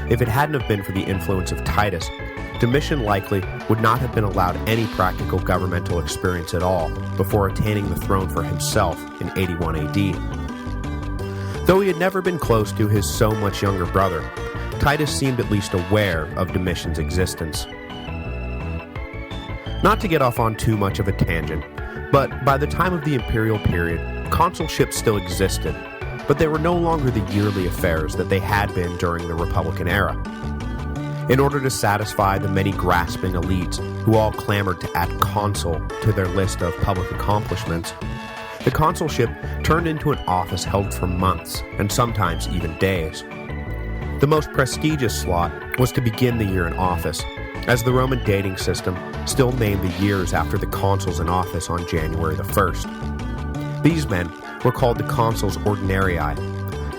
if it hadn't have been for the influence of Titus, Domitian likely would not have been allowed any practical governmental experience at all before attaining the throne for himself in 81 AD. Though he had never been close to his so much younger brother, Titus seemed at least aware of Domitian's existence. Not to get off on too much of a tangent, but by the time of the imperial period, consulships still existed, but they were no longer the yearly affairs that they had been during the Republican era. In order to satisfy the many grasping elites who all clamored to add consul to their list of public accomplishments, the consulship turned into an office held for months and sometimes even days. The most prestigious slot was to begin the year in office, as the Roman dating system still named the years after the consuls in office on January the 1st. These men were called the consuls ordinarii,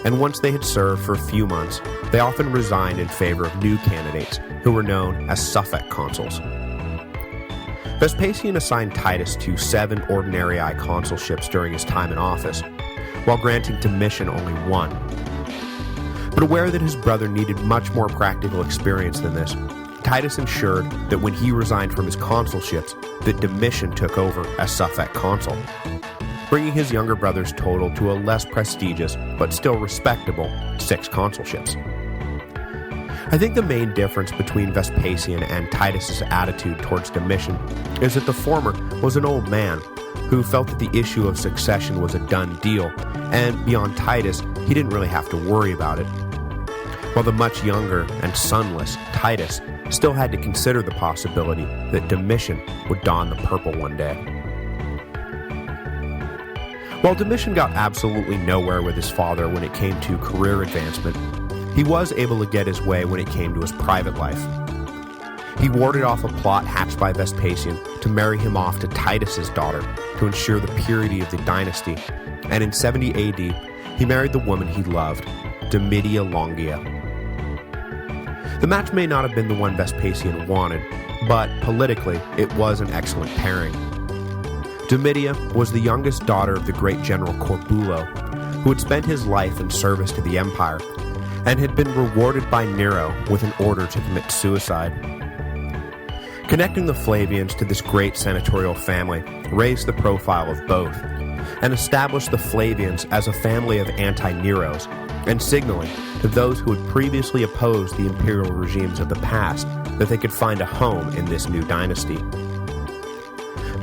and once they had served for a few months, they often resigned in favor of new candidates who were known as suffect consuls. Vespasian assigned Titus to 7 ordinarii consulships during his time in office, while granting Domitian only 1. But aware that his brother needed much more practical experience than this, Titus ensured that when he resigned from his consulships, that Domitian took over as suffect consul, bringing his younger brother's total to a less prestigious, but still respectable, 6 consulships. I think the main difference between Vespasian and Titus's attitude towards Domitian is that the former was an old man who felt that the issue of succession was a done deal, and beyond Titus, he didn't really have to worry about it, while the much younger and sonless Titus still had to consider the possibility that Domitian would don the purple one day. While Domitian got absolutely nowhere with his father when it came to career advancement, he was able to get his way when it came to his private life. He warded off a plot hatched by Vespasian to marry him off to Titus's daughter to ensure the purity of the dynasty, and in 70 AD, he married the woman he loved, Domitia Longia. The match may not have been the one Vespasian wanted, but politically, it was an excellent pairing. Domitia was the youngest daughter of the great general Corbulo, who had spent his life in service to the empire, and had been rewarded by Nero with an order to commit suicide. Connecting the Flavians to this great senatorial family raised the profile of both, and established the Flavians as a family of anti-Neros, and signaling to those who had previously opposed the imperial regimes of the past that they could find a home in this new dynasty.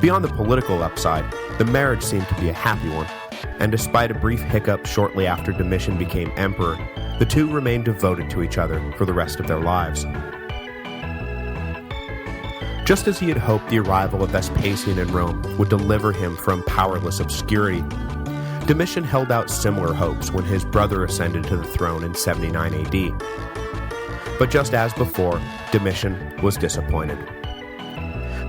Beyond the political upside, the marriage seemed to be a happy one, and despite a brief hiccup shortly after Domitian became emperor, the two remained devoted to each other for the rest of their lives. Just as he had hoped the arrival of Vespasian in Rome would deliver him from powerless obscurity, Domitian held out similar hopes when his brother ascended to the throne in 79 AD. But just as before, Domitian was disappointed.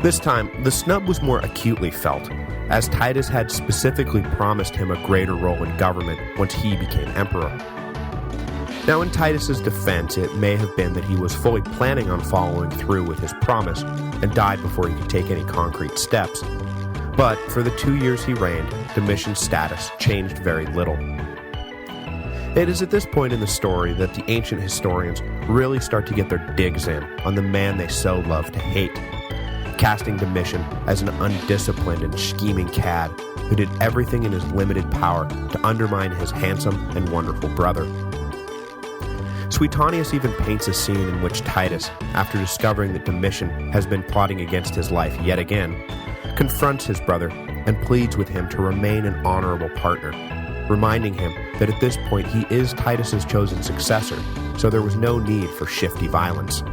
This time, the snub was more acutely felt, as Titus had specifically promised him a greater role in government once he became emperor. Now, in Titus's defense, it may have been that he was fully planning on following through with his promise and died before he could take any concrete steps. But for the 2 years he reigned, Domitian's status changed very little. It is at this point in the story that the ancient historians really start to get their digs in on the man they so love to hate, casting Domitian as an undisciplined and scheming cad who did everything in his limited power to undermine his handsome and wonderful brother. Suetonius even paints a scene in which Titus, after discovering that Domitian has been plotting against his life yet again, confronts his brother and pleads with him to remain an honorable partner, reminding him that at this point he is Titus's chosen successor, so there was no need for shifty violence.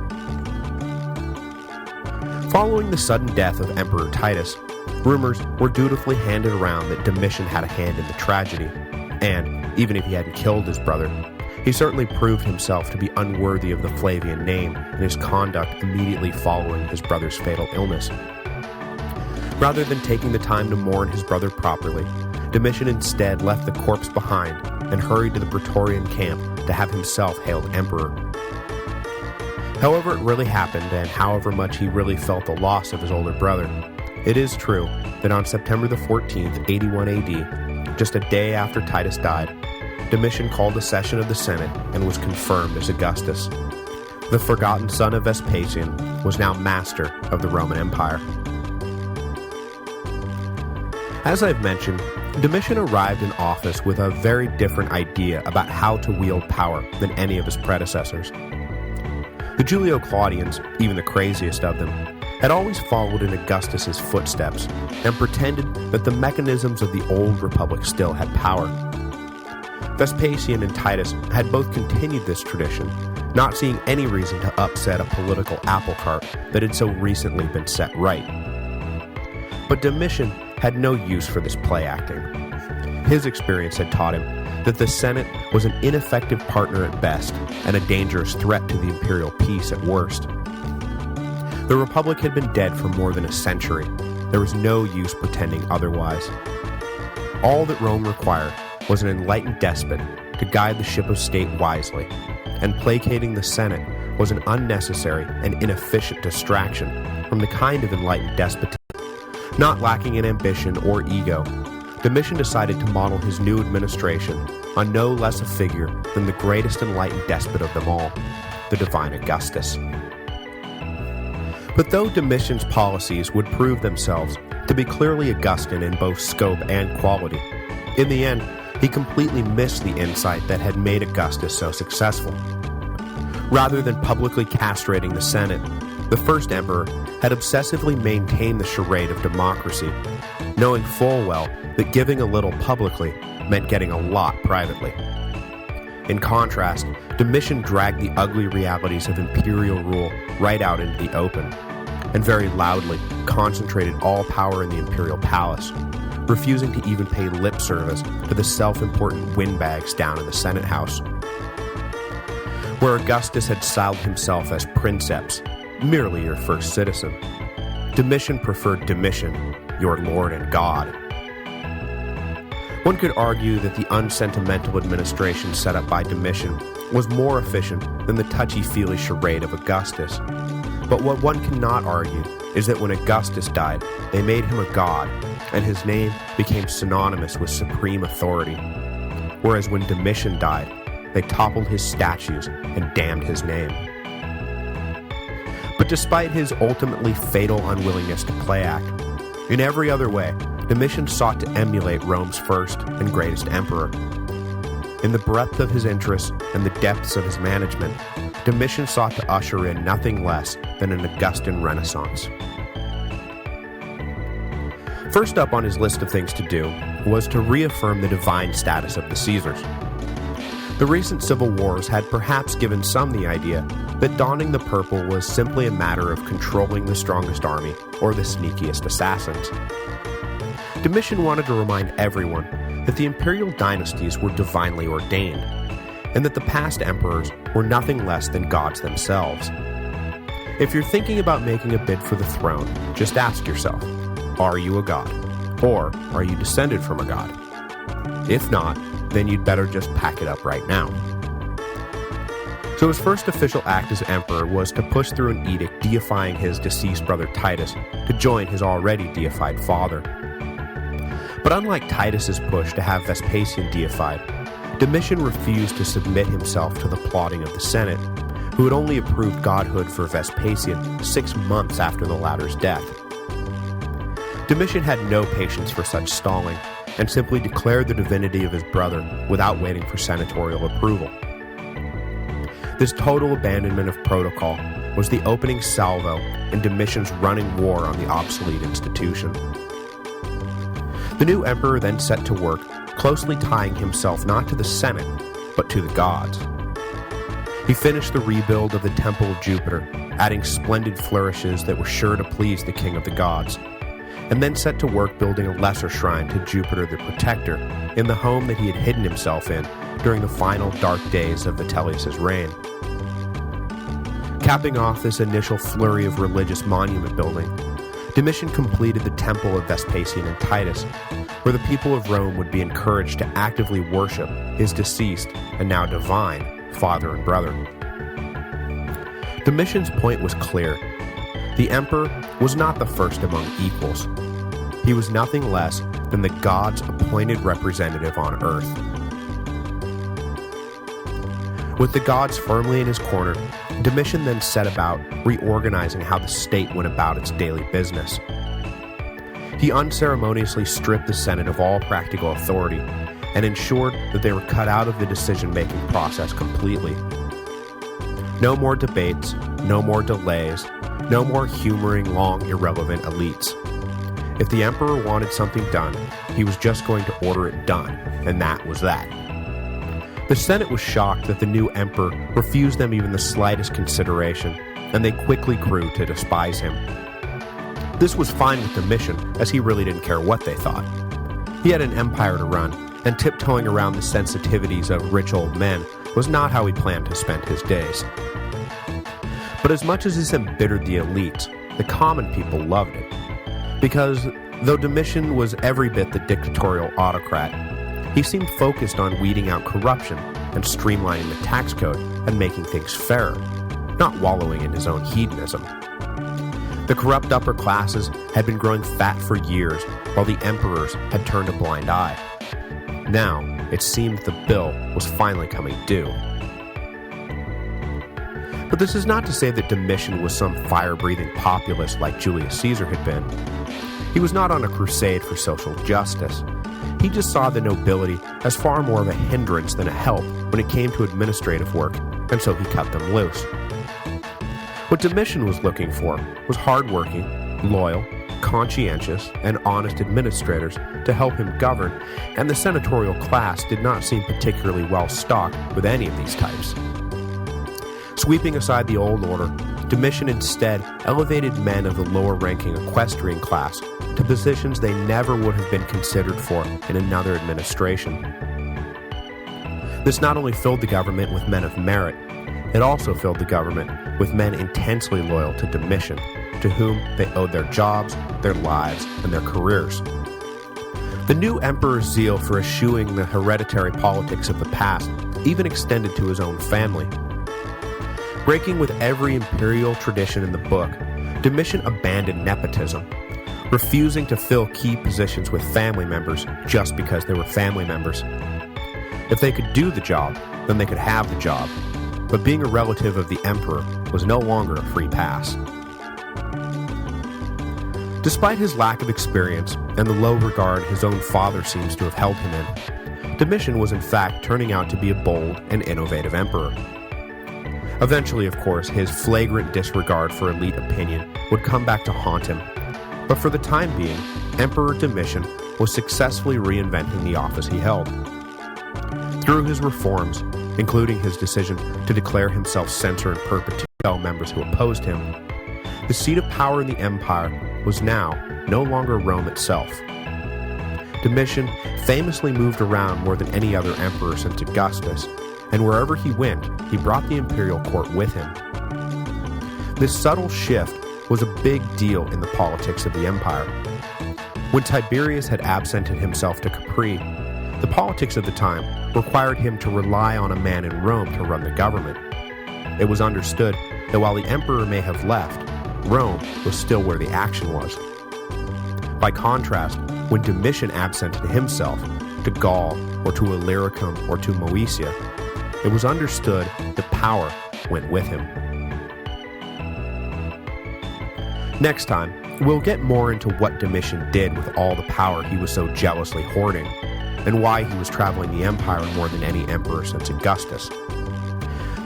Following the sudden death of Emperor Titus, rumors were dutifully handed around that Domitian had a hand in the tragedy, and, even if he hadn't killed his brother, he certainly proved himself to be unworthy of the Flavian name in his conduct immediately following his brother's fatal illness. Rather than taking the time to mourn his brother properly, Domitian instead left the corpse behind and hurried to the Praetorian camp to have himself hailed emperor. However it really happened, and however much he really felt the loss of his older brother, it is true that on September the 14th, 81 AD, just a day after Titus died, Domitian called a session of the Senate and was confirmed as Augustus, the forgotten son of Vespasian, was now master of the Roman Empire. As I've mentioned, Domitian arrived in office with a very different idea about how to wield power than any of his predecessors. The Julio-Claudians, even the craziest of them, had always followed in Augustus's footsteps and pretended that the mechanisms of the old republic still had power. Vespasian and Titus had both continued this tradition, not seeing any reason to upset a political apple cart that had so recently been set right. But Domitian had no use for this play acting. His experience had taught him that the Senate was an ineffective partner at best and a dangerous threat to the imperial peace at worst. The Republic had been dead for more than a century. There was no use pretending otherwise. All that Rome required was an enlightened despot to guide the ship of state wisely, and placating the Senate was an unnecessary and inefficient distraction from the kind of enlightened despotism. Not lacking in ambition or ego, Domitian decided to model his new administration on no less a figure than the greatest enlightened despot of them all, the divine Augustus. But though Domitian's policies would prove themselves to be clearly Augustan in both scope and quality, in the end, he completely missed the insight that had made Augustus so successful. Rather than publicly castrating the Senate, the first emperor had obsessively maintained the charade of democracy, knowing full well that giving a little publicly meant getting a lot privately. In contrast, Domitian dragged the ugly realities of imperial rule right out into the open, and very loudly concentrated all power in the imperial palace, refusing to even pay lip service to the self-important windbags down in the Senate house. Where Augustus had styled himself as princeps, merely your first citizen, Domitian preferred Domitian, your lord and god. One could argue that the unsentimental administration set up by Domitian was more efficient than the touchy-feely charade of Augustus. But what one cannot argue is that when Augustus died, they made him a god, and his name became synonymous with supreme authority. Whereas when Domitian died, they toppled his statues and damned his name. But despite his ultimately fatal unwillingness to play act, in every other way, Domitian sought to emulate Rome's first and greatest emperor. In the breadth of his interests and the depths of his management, Domitian sought to usher in nothing less than an Augustan Renaissance. First up on his list of things to do was to reaffirm the divine status of the Caesars. The recent civil wars had perhaps given some the idea that donning the purple was simply a matter of controlling the strongest army or the sneakiest assassins. Domitian wanted to remind everyone that the imperial dynasties were divinely ordained, and that the past emperors were nothing less than gods themselves. If you're thinking about making a bid for the throne, just ask yourself, are you a god? Or are you descended from a god? If not, then you'd better just pack it up right now. So his first official act as emperor was to push through an edict deifying his deceased brother Titus to join his already deified father. But unlike Titus's push to have Vespasian deified, Domitian refused to submit himself to the plotting of the Senate, who had only approved godhood for Vespasian 6 months after the latter's death. Domitian had no patience for such stalling, and simply declared the divinity of his brother without waiting for senatorial approval. This total abandonment of protocol was the opening salvo in Domitian's running war on the obsolete institution. The new emperor then set to work, closely tying himself not to the Senate, but to the gods. He finished the rebuild of the Temple of Jupiter, adding splendid flourishes that were sure to please the king of the gods, and then set to work building a lesser shrine to Jupiter the Protector in the home that he had hidden himself in during the final dark days of Vitellius's reign. Capping off this initial flurry of religious monument building, Domitian completed the temple of Vespasian and Titus, where the people of Rome would be encouraged to actively worship his deceased and now divine father and brother. Domitian's point was clear. The emperor was not the first among equals. He was nothing less than the God's appointed representative on earth. With the gods firmly in his corner, Domitian then set about reorganizing how the state went about its daily business. He unceremoniously stripped the Senate of all practical authority and ensured that they were cut out of the decision-making process completely. No more debates, no more delays, no more humoring long, irrelevant elites. If the emperor wanted something done, he was just going to order it done, and that was that. The Senate was shocked that the new emperor refused them even the slightest consideration, and they quickly grew to despise him. This was fine with Domitian, as he really didn't care what they thought. He had an empire to run, and tiptoeing around the sensitivities of rich old men was not how he planned to spend his days. But as much as this embittered the elites, the common people loved it. Because, though Domitian was every bit the dictatorial autocrat, he seemed focused on weeding out corruption and streamlining the tax code and making things fairer, not wallowing in his own hedonism. The corrupt upper classes had been growing fat for years, while the emperors had turned a blind eye. Now, it seemed the bill was finally coming due. But this is not to say that Domitian was some fire-breathing populist like Julius Caesar had been. He was not on a crusade for social justice. He just saw the nobility as far more of a hindrance than a help when it came to administrative work, and so he cut them loose. What Domitian was looking for was hardworking, loyal, conscientious, and honest administrators to help him govern, and the senatorial class did not seem particularly well stocked with any of these types. Sweeping aside the old order, Domitian instead elevated men of the lower-ranking equestrian class to positions they never would have been considered for in another administration. This not only filled the government with men of merit, it also filled the government with men intensely loyal to Domitian, to whom they owed their jobs, their lives, and their careers. The new emperor's zeal for eschewing the hereditary politics of the past even extended to his own family. Breaking with every imperial tradition in the book, Domitian abandoned nepotism, refusing to fill key positions with family members just because they were family members. If they could do the job, then they could have the job, but being a relative of the emperor was no longer a free pass. Despite his lack of experience and the low regard his own father seems to have held him in, Domitian was in fact turning out to be a bold and innovative emperor. Eventually, of course, his flagrant disregard for elite opinion would come back to haunt him, but for the time being, Emperor Domitian was successfully reinventing the office he held. Through his reforms, including his decision to declare himself censor in perpetuity to members who opposed him, the seat of power in the empire was now no longer Rome itself. Domitian famously moved around more than any other emperor since Augustus, and wherever he went, he brought the imperial court with him. This subtle shift was a big deal in the politics of the empire. When Tiberius had absented himself to Capri, the politics of the time required him to rely on a man in Rome to run the government. It was understood that while the emperor may have left, Rome was still where the action was. By contrast, when Domitian absented himself to Gaul or to Illyricum or to Moesia, it was understood that power went with him. Next time, we'll get more into what Domitian did with all the power he was so jealously hoarding, and why he was traveling the empire more than any emperor since Augustus.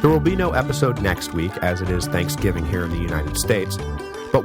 There will be no episode next week, as it is Thanksgiving here in the United States,